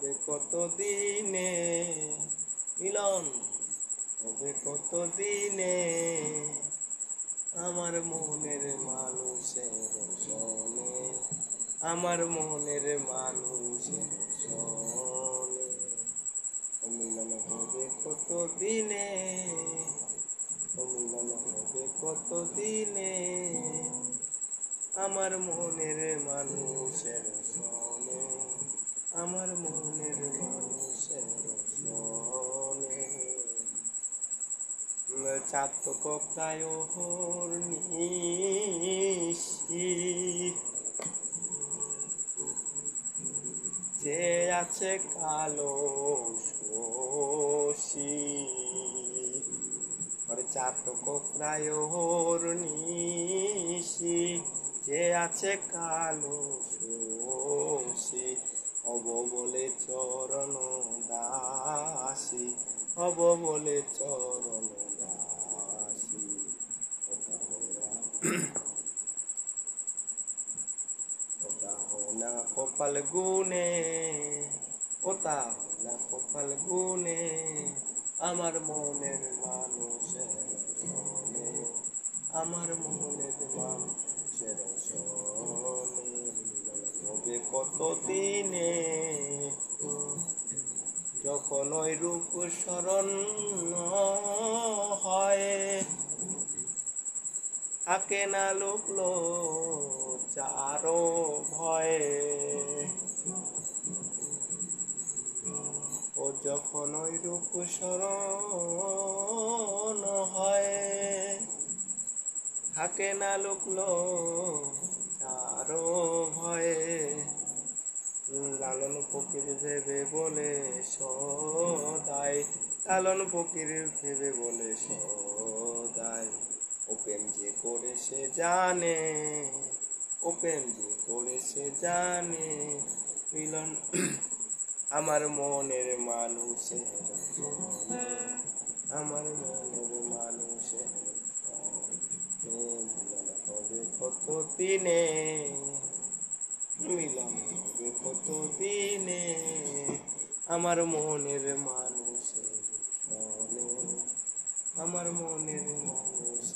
হবে কত দিনে, মিলন হবে কত দিনে, আমার মনের মানুষের সনে, আমার মনের মানুষের সনে, মিলন হবে কত দিনে, মিলন হবে কত দিনে, আমার মনের মানুষের সনে, আমার মনের মানুষের সনে। চাতক প্রায় নিশি, যে আছে কালো শশী, চাতক প্রায় নিশি, যে আছে কালো শশী, হব বলে চরণ দাসী, হব বলে চরণ দাসী, ওটা হয় না কপাল গুনে, ওটা হয় না কপাল গুনে, আমার মনের মানুষের সনে, আমার মনের মানুষের সনে, হবে কত দিনে, যখন ওই রূপ স্মরণ হয়, থাকে না লোকলো চারো ভয়ে, ও যখন ওই রূপ স্মরণ হয়, থাকে না লোকলো চারো ভয়ে, লালন ফকির ভেবে বলে সদাই, লালন ফকির ভেবে বলে সদাই, ও প্রেম যে করে সে জানে, ও প্রেম যে করে সে জানে, মিলন আমার মনের মানুষের সনে, আমার মনের মানুষের সনে, মিলন হবে কত দিনে, মিলন হবে কত দিনে, আমার মনের মানুষের সনে, আমার মনের মানুষ